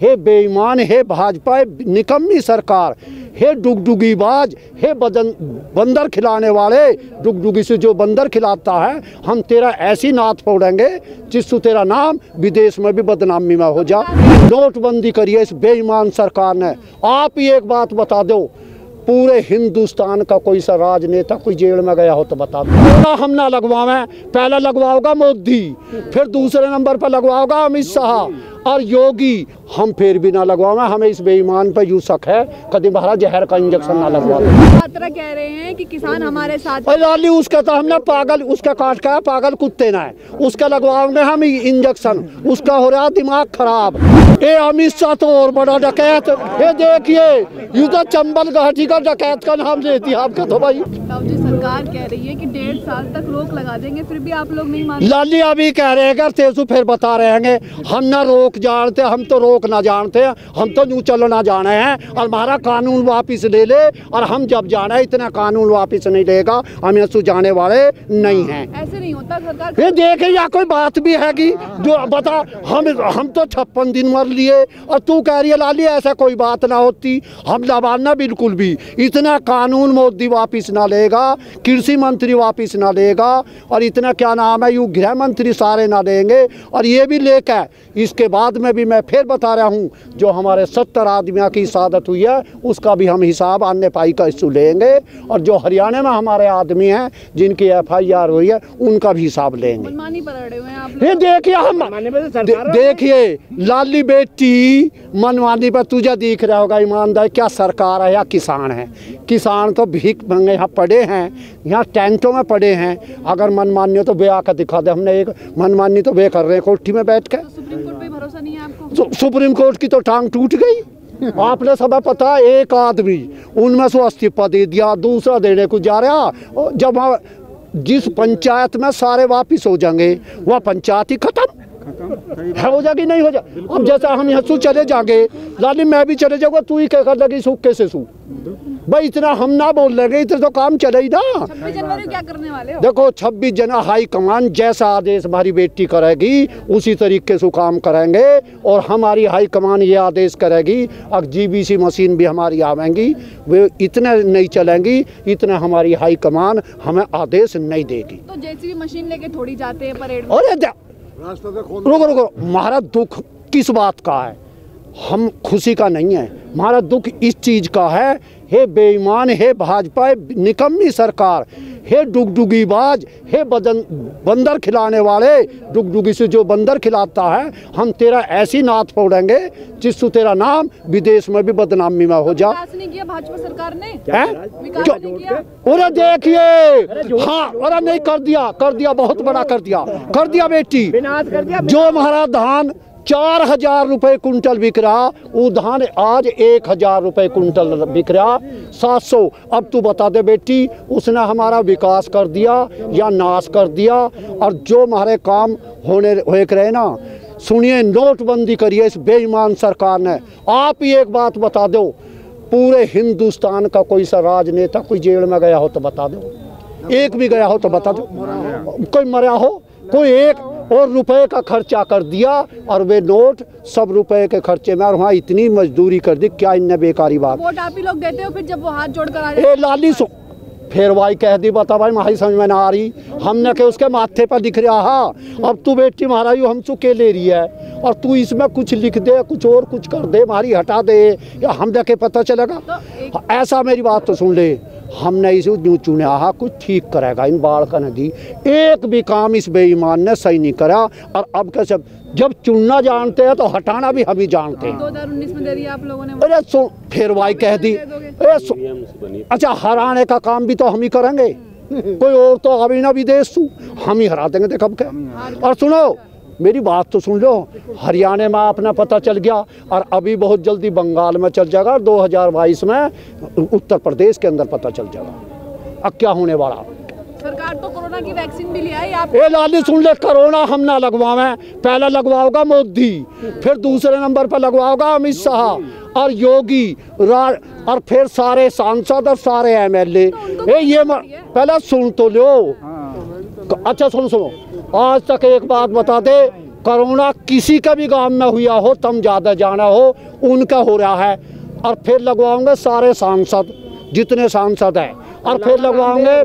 हे बेईमान, हे भाजपा निकम्मी सरकार, हे डुगडुगीबाज, हे बंदर खिलाने वाले, डुगडुगी से जो बंदर खिलाता है, हम तेरा ऐसी नाथ फोड़ेंगे जिससे तेरा नाम विदेश में भी बदनामी में हो जा। नोटबंदी करिए इस बेईमान सरकार ने। आप ही एक बात बता दो, पूरे हिंदुस्तान का कोई सा राजनेता कोई जेल में गया हो तो बता दो। हम ना लगवावें, पहला लगवाओगा मोदी, फिर दूसरे नंबर पर लगवाओगा अमित शाह और योगी, हम फिर भी ना लगवावें। हमें इस बेईमान पर यूं शक है कभी महाराज जहर का इंजेक्शन ना लगवा दो। छात्र कह रहे हैं कि किसान हमारे साथ। लाली उसका तो हमने पागल, उसका काट का पागल कुत्ते ना है, उसका लगवाओगे हम इंजेक्शन, उसका हो रहा दिमाग खराब। ये अमित शाह तो और बड़ा डकैत, ये देखिए यू तो चंबल घाटी का डकैत का नाम लेती है आपका। तो भाई जी सरकार कह रही है कि 1.5 साल तक रोक लगा देंगे, फिर भी आप लोग नहीं मान। लाली अभी कह रहे हैं तेजू फिर बता रहे हैं हम ना रोक जानते, हम तो रोक ना जानते, हम तो यूँ चलना जाने हैं और हमारा कानून वापिस ले ले, और हम जब जाना है इतना कानून वापिस नहीं लेगा, हम ऐसे जाने वाले नहीं हैं। ऐसे नहीं होता सरकार। ये देखे या कोई बात भी है कि जो बता, हम तो 56 दिन मर लिए और तू कह रही है लाली ऐसा कोई बात ना होती, हम ना मानना बिल्कुल भी। इतना कानून मोदी वापिस ना लेगा, कृषि मंत्री वापिस ना लेगा, और इतना क्या नाम है यू गृह मंत्री सारे ना लेंगे, और ये भी लेकर इसके बाद में भी मैं फिर बता रहा हूँ जो हमारे 70 आदमियों की शहादत हुई है उसका भी हम हिसाब अन्य पाई का इशू लेंगे, और जो हरियाणा में हमारे आदमी हैं जिनकी FIR हुई है उनका भी हिसाब लेंगे। ये देखिए हम देखिए लाली बेटी मनमानी पर तुझे दिख रहा होगा ईमानदार क्या सरकार है या किसान है। किसान तो भीख मांगे यहाँ पड़े हैं, यहाँ टेंटों में पड़े हैं, अगर मनमानी हो तो बे आकर दिखा दे। हमने एक मनमानी तो बे कर रहे हैं कोठी में बैठ कर। सुप्रीम कोर्ट पे भरोसा नहीं है आपको? सुप्रीम कोर्ट की तो टांग टूट गई। आपने सब पता, एक आदमी उनमें से इस्तीफा दे दिया, दूसरा देने को जा रहा, जब जिस पंचायत में सारे वापिस हो जाएंगे वह पंचायत ही खत्म है, हो जाएगी नहीं हो जा। अब जैसा हम यहाँ सू चले जाएंगे लाली, मैं भी चले जाऊंगा, तू ही क्या कर लगी सूख कैसे सू भाई, इतना हम ना बोल लेंगे, इतना तो काम चले ही ना। 26 जनवरी क्या करने वाले हो? देखो 26 जनवरी हाई कमान जैसा आदेश हमारी बेटी करेगी उसी तरीके से काम करेंगे, और हमारी हाई कमान ये आदेश करेगी। अब GBC मशीन भी हमारी आवेंगी, वे इतने नहीं चलेंगी, इतना हमारी हाई कमान हमें आदेश नहीं देगी। तो JCB मशीन लेके थोड़ी जाते हैं परेड में? अरे रुको, हमारा दुख किस बात का है, हम खुशी का नहीं है, हमारा दुख इस चीज़ का है, हे बेईमान, हे भाजपा निकम्मी सरकार, हे डुगडुगीबाज, हे बंदर खिलाने वाले, डुगडुगी से जो बंदर खिलाता है, हम तेरा ऐसी नाथ फोड़ेंगे जिससे तेरा नाम विदेश में भी बदनामी में हो जा। विकास नहीं किया भाजपा सरकार ने? विकास नहीं किया? अरे देखिए, हाँ अरे नहीं कर दिया, बहुत बड़ा कर दिया बेटी। जो हमारा धान 4000 रुपए कुंटल बिक रहा, वो धान आज 1000 रुपए कुंटल बिक रहा, 700। अब तू बता दे बेटी, उसने हमारा विकास कर दिया या नाश कर दिया? और जो हमारे काम होने रहे ना, सुनिए नोटबंदी करिए इस बेईमान सरकार ने। आप ही एक बात बता दो, पूरे हिंदुस्तान का कोई सा राजनेता कोई जेल में गया हो तो बता दो, एक भी गया हो तो बता दो, कोई मरा हो, कोई एक और रुपए का खर्चा कर दिया, और वे नोट सब रुपए के खर्चे में, और वहाँ इतनी मजदूरी कर दी, क्या इनने बेकारी बात। वोट आप ही लोग देते हो, फिर जब वो हाथ जोड़ कर आ जाए लाली सो फिर भाई कह दी, बता भाई माही समझ में ना आ रही, हमने के उसके माथे पर दिख रहा है। अब तू बेटी मारा यू हम चुके ले रही है, और तू इसमें कुछ लिख दे, कुछ और कुछ कर दे, मारी हटा दे, या हम देखे पता चलेगा तो ऐसा। मेरी बात तो सुन ले, हमने इसे यूँ चुना कुछ ठीक करेगा इन बाढ़ का नदी, एक भी काम इस बेईमान ने सही नहीं करा। और अब कैसे जब चुनना जानते हैं तो हटाना भी हम ही जानते हैं। 2019 में दे दिया आप लोगों ने। अरे सुन, फिर भाई कह दी, अच्छा हराने का काम भी तो हम ही करेंगे, कोई और तो अभी ना विदेश हम ही हरा देंगे, देख अब क्या। और सुनो मेरी बात तो सुन लो, हरियाणा में अपना पता चल गया, और अभी बहुत जल्दी बंगाल में चल जाएगा, 2022 में उत्तर प्रदेश के अंदर पता चल जाएगा अब क्या होने वाला। सरकार तो कोरोना की वैक्सीन भी ले आई। आप ए लाली सुन ले, कोरोना हम ना लगवावें, पहला लगवाओगा मोदी, फिर दूसरे नंबर पर लगवाओगा अमित शाह और योगी, और फिर सारे सांसद और सारे MLA। ये पहले सुन तो लो, अच्छा सुनो, आज तक एक बात बता दे, कोरोना किसी का भी गांव में हुआ हो, तुम ज़्यादा जाना हो, उनका हो रहा है। और फिर लगवाओगे सारे सांसद, जितने सांसद हैं, और फिर लगवाओगे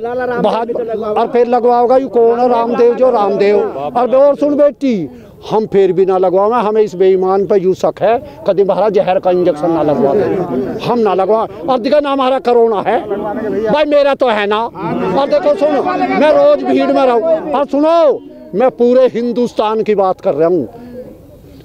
और फिर लगवाओगे ये कौन है, रामदेव जो रामदेव। और सुन बेटी, हम फिर भी ना लगवाओगे, हमें इस बेईमान पर यूँ शक है कभी हमारा जहर का इंजेक्शन ना लगवा दे, हम ना लगवा। और देखो ना हमारा कोरोना है भाई, मेरा तो है ना। और देखो सुनो, मैं रोज भीड़ में रहूँ, और सुनो मैं पूरे हिंदुस्तान की बात कर रहा हूँ,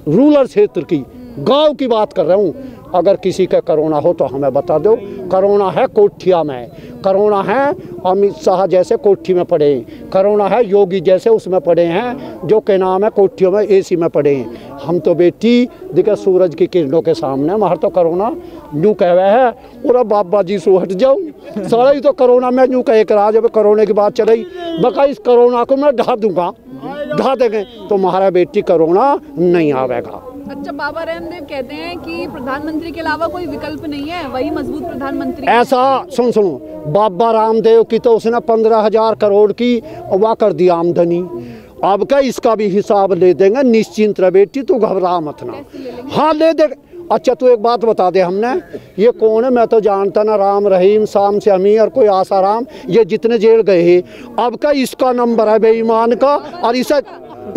रूरल क्षेत्र की, गांव की बात कर रहा हूँ। अगर किसी का कोरोना हो तो हमें बता दो। कोरोना है कोठिया में, कोरोना है अमित शाह जैसे कोठी में पड़े, कोरोना है योगी जैसे उसमें पड़े हैं, जो के नाम है कोठियों में एसी में पड़े हैं। हम तो बेटी देखा सूरज की किरणों के सामने, हमारा तो कोरोना यूँ कह रहे है, और बाबा जी सो हट जाओ सारा ही तो कोरोना में यूँ कहे करा। जब कोरोना की बात चल रही, बका इस कोरोना को मैं ढा दूंगा, ढा देंगे तो हमारा बेटी कोरोना नहीं आवेगा। अच्छा, बाबा रामदेव कहते हैं कि प्रधानमंत्री के अलावा कोई विकल्प नहीं है, वही मजबूत प्रधानमंत्री। ऐसा सुनो, बाबा रामदेव की तो उसने 15,000 करोड़ की वाह कर दी आमदनी। अब का इसका भी हिसाब ले देंगे, निश्चिंत रह बेटी, तू घबरा मत ना। हाँ ले दे। अच्छा तू एक बात बता दे, हमने ये कौन है, मैं तो जानता ना, राम रहीम शाम से अमी और कोई आसाराम, ये जितने जेल गए हैं, अब का इसका नंबर है बेईमान का, और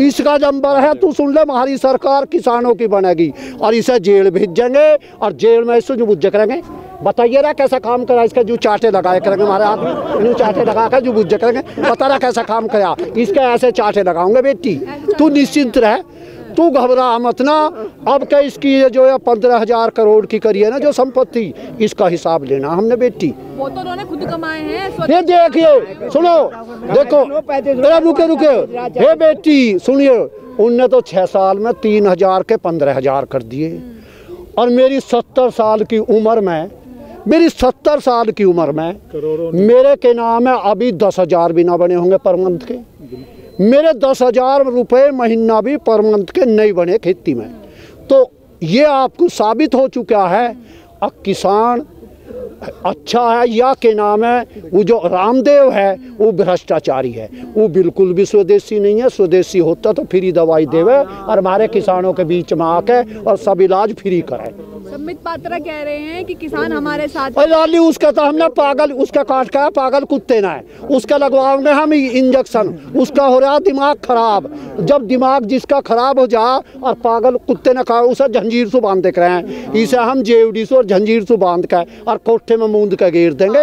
इसका नंबर है। तू सुन ले, हमारी सरकार किसानों की बनेगी और इसे जेल भेजेंगे और जेल में इससे जो बुझ करेंगे। बताइए रहा कैसा काम करा, इसका जो चाटे लगाए करेंगे हमारे आदमी, यूँ चाटे लगा कर जो बुझ करेंगे। बता रहा कैसा काम करा, इसके ऐसे चाटे लगाऊंगे बेटी, तू निश्चिंत रह, तू घबरा मत ना। अब क्या इसकी ये जो है 15,000 करोड़ की करी है ना जो संपत्ति, इसका हिसाब लेना हमने बेटी। वो तो उन्होंने खुद कमाए हैं। ये देखिए सुनो, देखो रुके हे बेटी सुनिए, उनने तो 6 साल में 3,000 के 15,000 कर दिए। और मेरी 70 साल की उम्र में, मेरी 70 साल की उम्र में मेरे के नाम है अभी 10,000 भी ना बने होंगे पर मंथ के। मेरे 10,000 रुपये महीना भी पर मंथ के नहीं बने खेती में। तो ये आपको साबित हो चुका है अब किसान अच्छा है या के नाम है वो जो रामदेव है वो भ्रष्टाचारी है, वो बिल्कुल भी स्वदेशी नहीं है। स्वदेशी होता तो फ्री दवाई देवे और हमारे किसानों के बीच में आके और सब इलाज फ्री करे। सम्मित पात्रा कह रहे हैं कि किसान हमारे साथ। लाली उसका तो हमने पागल, उसका काट का पागल कुत्ते ना है, उसका लगवाओगे हम इंजेक्शन, उसका हो रहा दिमाग खराब। जब दिमाग जिसका खराब हो जा और पागल कुत्ते ने कहा, उसे जंजीर से बांध देख रहे हैं, इसे हम जेवड़ी से और जंजीर से बांध कर और कोठे में मूंद का घेर देंगे।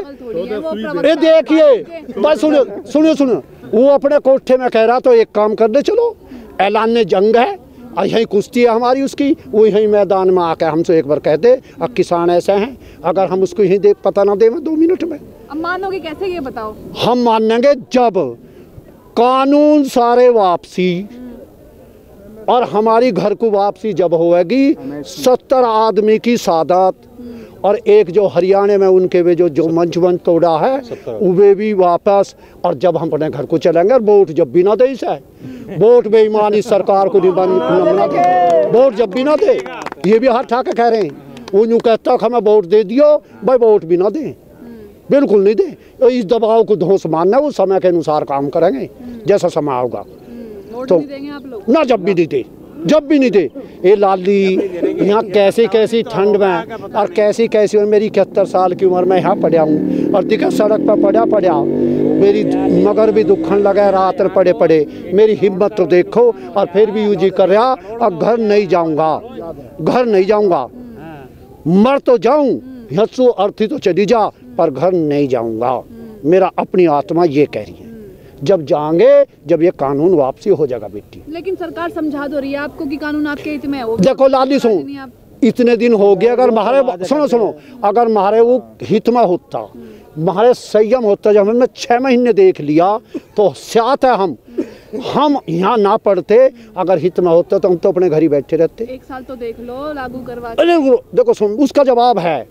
ये देखिए बस सुनो, वो अपने कोठे में कह रहा तो एक काम कर दे, चलो ऐलान जंग है और यही कुश्ती है हमारी उसकी, वो यही मैदान में आकर हमसे एक बार कह दे। अब किसान ऐसे हैं, अगर हम उसको यही दे पता ना दे 2 मिनट में। अब मानोगे कैसे, ये बताओ। हम मानेंगे जब कानून सारे वापसी और हमारी घर को वापसी जब होएगी, 70 आदमी की सादत और एक जो हरियाणा में उनके वे जो मंच तोड़ा है वे भी वापस, और जब हम अपने घर को चलेंगे और वोट जब भी ना दे, इसे वोट बेईमानी सरकार को नहीं, वोट जब भी ना दे, ये भी हाथ उठा के कह रहे हैं। वो यूँ कहता हमें वोट दे दियो भाई, वोट भी ना दें, बिल्कुल नहीं दें। तो इस दबाव को धोस मानना, वो समय के अनुसार काम करेंगे जैसा समय होगा। तो देंगे आप लोग ना, जब भी नहीं दे, जब भी नहीं दे। ये लाली यहाँ कैसी कैसी ठंड में और कैसी कैसी मेरी 71 साल की उम्र में यहाँ पड़ा हूँ और दिखा सड़क पर पड़ा मेरी मगर भी दुखन लगा, रात में पड़े मेरी हिम्मत तो देखो। और फिर भी यूँ जी कर रहा, अब घर नहीं जाऊँगा, मर तो जाऊँ, हंसू अर्थी तो चली जा, पर घर नहीं जाऊँगा। मेरा अपनी आत्मा ये कह रही है, जब जाएंगे जब ये कानून वापसी हो जाएगा बेटी। लेकिन सरकार समझा दो रही है आपको कि कानून आपके हित में है। देखो लाली सुन, इतने दिन हो गए, अगर हमारे सुनो अगर हमारे वो हित में होता, हमारे संयम होता, जब हमने 6 महीने देख लिया तो साथ है हम यहाँ ना पढ़ते। अगर हित में होता तो हम तो अपने घर ही बैठे रहते। 1 साल तो देख लो लागू करवा। देखो सुन, उसका जवाब है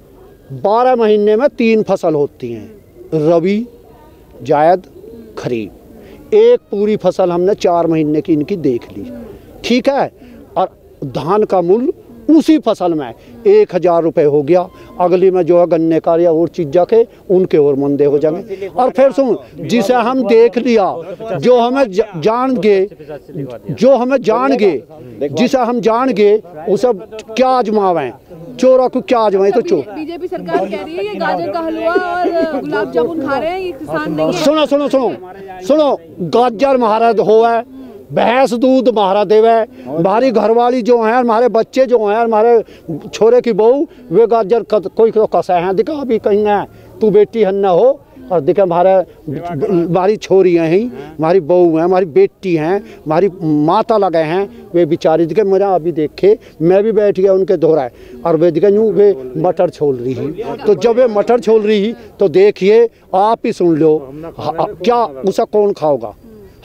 12 महीने में 3 फसल होती हैं, रबी, जायद, खरीफ। एक पूरी फसल हमने 4 महीने की इनकी देख ली, ठीक है। और धान का मूल्य उसी फसल में 1000 रुपये हो गया, अगली में जो है गन्ने का या और चीज़ जाके उनके और मंदे हो जाएंगे। और फिर सुन, जिसे हम देख लिया, जो हमें जान गए, जिसे हम जान गए उसे क्या आजमावें, चोरा को क्या आजमाएं। तो चोर बीजेपी सरकार कह रही है ये गाजर का हलवा और गुलाब जामुन खा रहे हैं, ये किसान नहीं है। सुनो सुनो सुनो सुनो, गाजर महाराज हो है, भैंस दूध महारा देवे, हमारी घरवाली जो है, हमारे बच्चे जो हैं, हमारे छोरे की बहू, वे गाजर कोई तो कसा है, दिखा अभी कहीं है तू बेटी हन्ना हो, और देखा हमारी छोरियाँ हैं, हमारी बहू हैं, हमारी बेटी हैं, हमारी माता लगे हैं, वे बेचारी दिखे मेरा अभी देखे, मैं भी बैठ गया उनके दोहराए, और वे दिखे यूँ वे मटर छोल रही ही। तो जब वे मटर छोल रही ही तो देखिए आप ही सुन लो, क्या उसे कौन खाओगा।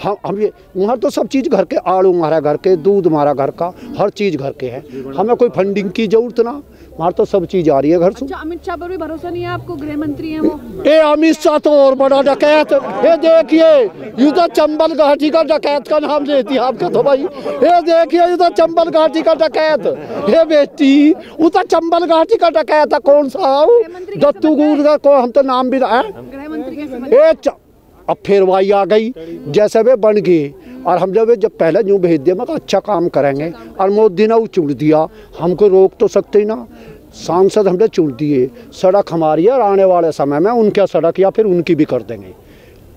हम ये वहाँ तो सब चीज़ घर के, आड़ू हमारा घर के, दूध हमारा घर का, हर चीज़ घर के है, हमें कोई फंडिंग की जरूरत ना, हमारा तो सब चीज़ आ रही है घर से। अच्छा, अमित शाह पर भी भरोसा नहीं है आपको, गृह मंत्री हैं वो? ए अमित शाह तो और बड़ा डकैत, ये देखिए ये तो चंबल घाटी का डकैत का नाम लेती है आपका तो भाई, ये देखिए ये तो चंबल घाटी का डकैत, ये बेटी वो तो चंबल घाटी का डकैत है। कौन सा दत्तू गुड़ का, को हम तो नाम भी है, गृह मंत्री कैसे? अब फिर वही आ गई जैसे वे बन गए, और हम जब पहले यूँ भेज दिया मैं अच्छा काम करेंगे, और मोदी ने वो चुन दिया, हमको रोक तो सकते ही ना, सांसद हमने चुन दिए, सड़क हमारी है, और आने वाले समय में उनके सड़क या फिर उनकी भी कर देंगे।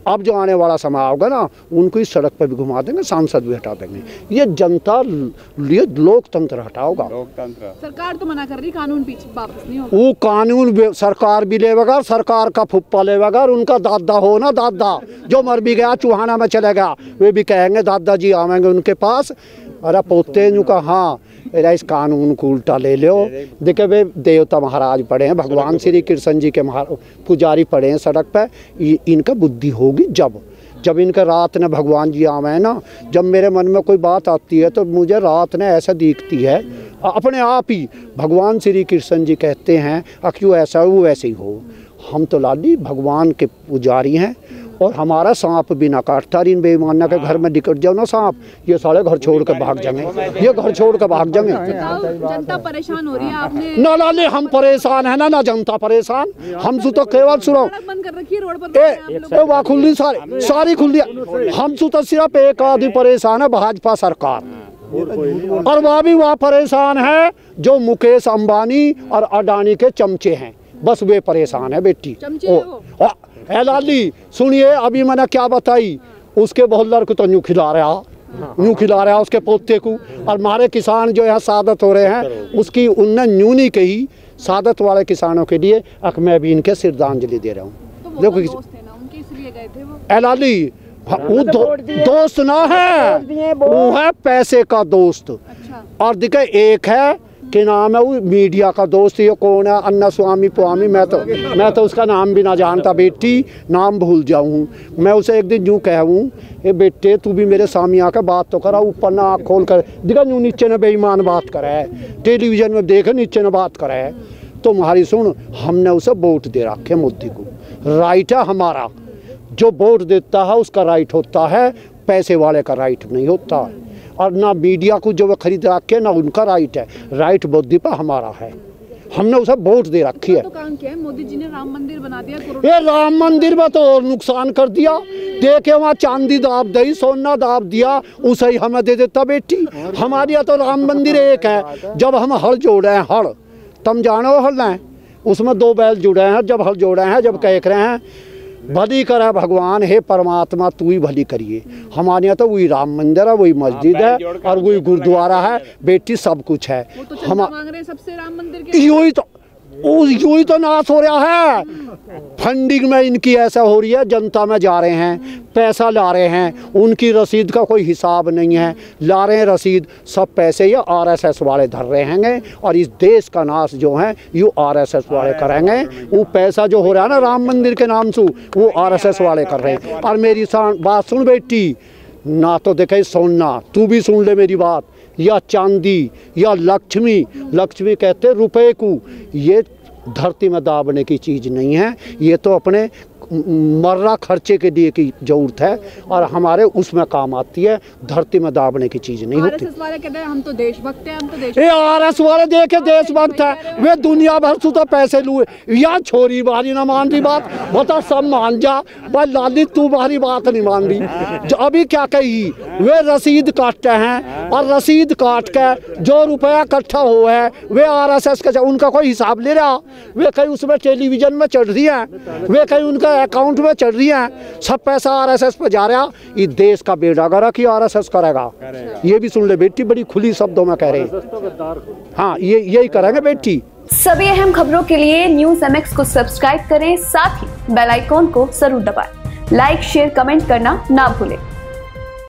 अब जो आने वाला समय होगा ना, उनको इस सड़क पर भी घुमा देंगे, सांसद भी हटा देंगे। ये जनता लिए लोकतंत्र हटाओगा। सरकार तो मना कर रही, कानून पीछे वापस नहीं होगा। वो कानून सरकार भी लेगा, सरकार का फुप्पा लेगा, और उनका दादा हो ना, दादा जो मर भी गया चूहाना में चले गया, वे भी कहेंगे दादाजी आवेंगे उनके पास, अरे पोते नु का हाँ इस कानून को उल्टा ले लो। देखे वे देवता महाराज पड़े हैं, भगवान श्री कृष्ण जी के पुजारी पड़े हैं सड़क पे, इनका बुद्धि होगी जब इनका रात ने भगवान जी आवे हैं ना, जब मेरे मन में कोई बात आती है तो मुझे रात ने ऐसा दिखती है अपने आप ही, भगवान श्री कृष्ण जी कहते हैं क्यों ऐसा हो वैसे ही हो। हम तो लाली भगवान के पुजारी हैं, और हमारा सांप भी ना काटता, इन बेईमाना के घर में निकट जाओ ना सांप, ये सारे घर छोड़ कर भाग जाएंगे, ये घर छोड़ कर भाग जाएंगे। जनता परेशान हो रही है, आपने ना लाले हम परेशान है ना जनता परेशान, हम तो केवल सुनो बंद कर रखी है रोड पर, वाह खुली सारी खुली, हम तो सिर्फ एक आदमी परेशान है, भाजपा सरकार, और वह परेशान है जो मुकेश अंबानी और अडानी के चमचे हैं, बस वे परेशान है बेटी। लाली सुनिए, अभी मैंने क्या बताई, उसके बहुलर को तो यूँ खिला रहा उसके पोते को, और हमारे किसान जो यहाँ सादत हो रहे हैं उसकी उनने यूँ नहीं कही, सादत वाले किसानों के लिए मैं भी इनके श्रद्धांजलि दे रहा हूँ। देखो इसलिए गए थे वो लाली, वो दोस्त ना है, वो है पैसे का दोस्त। अच्छा। और दिखे एक है कि नाम है वो मीडिया का दोस्त, ये कौन है, अन्ना स्वामी स्वामी, मैं तो उसका नाम भी ना जानता बेटी, नाम भूल जाऊँ। मैं उसे एक दिन यूँ कहूँ, ये बेटे तू भी मेरे सामने आकर बात तो करा, ऊपर ना आँख खोल कर दिखा, यूँ नीचे ने बेईमान बात करा है, टेलीविजन में देखे नीचे ने बात करा है। तो हमारी सुन, हमने उसे वोट दे रखे मोदी को, राइट है हमारा, जो वोट देता है उसका राइट होता है, पैसे वाले का राइट नहीं होता है, और ना मीडिया को जो वे खरीद रखे ना उनका राइट है, राइट बुद्धि पर हमारा है, हमने उसे वोट दे रखी है। तो काम क्या है, मोदी जी ने राम मंदिर बना दिया, ये राम मंदिर में तो और नुकसान कर दिया, देखे वहाँ चांदी दाब दी, सोना दाब दिया, उसे ही हमें दे देता बेटी। हमारे यहाँ तो राम मंदिर एक है, जब हम हल जोड़े हैं, हल तुम जानो हल है, उसमें 2 बैल जुड़े हैं, जब हल जोड़े हैं, जब कह रहे हैं भली करे भगवान, हे परमात्मा तू ही भली करिए। हमारे यहाँ तो वही राम मंदिर है, वही मस्जिद है, और वही गुरुद्वारा है बेटी, सब कुछ है। हम मांग रहे हैं सबसे राम मंदिर के, यही तो नाश हो रहा है, फंडिंग में इनकी ऐसा हो रही है, जनता में जा रहे हैं, पैसा ला रहे हैं, उनकी रसीद का कोई हिसाब नहीं है, ला रहे हैं रसीद, सब पैसे ये आरएसएस वाले धर रहे हैं, और इस देश का नाश जो है ये आरएसएस वाले करेंगे। वो पैसा जो हो रहा है ना राम मंदिर के नाम से, वो आरएसएस वाले कर रहे हैं। और मेरी बात सुन बेटी, ना तो देखे सोना, तू भी सुन ले मेरी बात, या चांदी या लक्ष्मी कहते रुपए को, ये धरती में दाबने की चीज़ नहीं है, ये तो अपने मर्रा खर्चे के लिए की जरूरत है और हमारे उसमें काम आती है, धरती में दाबने की चीज़ नहीं होती। आरएसएस वाले कहते हैं हम तो देशभक्त हैं, हम तो देश ये आरएस वाले देखे देशभक्त है, वे दुनिया भर से तो पैसे लुए या छोरी बारी ना मान रही बात, बता सब मान जा भाई लाली तू बारी बात नहीं मान रही। अभी क्या कही, वे रसीद काटते हैं और रसीद काट के जो रुपया इकट्ठा हुआ है वे आरएसएस का उनका कोई हिसाब ले रहा, वे कहीं उसमें टेलीविजन में चढ़ रही हैं, वे कहीं उनका अकाउंट में चढ़ रही हैं, सब पैसा आरएसएस पे जा रहा। ये देश का बेड़ा गर्क ही आरएसएस करेगा, ये भी सुन ले बेटी, बड़ी खुली शब्दों में कह रहे हैं। हाँ ये यही करेंगे बेटी। सभी अहम खबरों के लिए न्यूज़ MX को सब्सक्राइब करें, साथ ही बेल आइकॉन को जरूर दबाएं। लाइक शेयर कमेंट करना ना भूलें।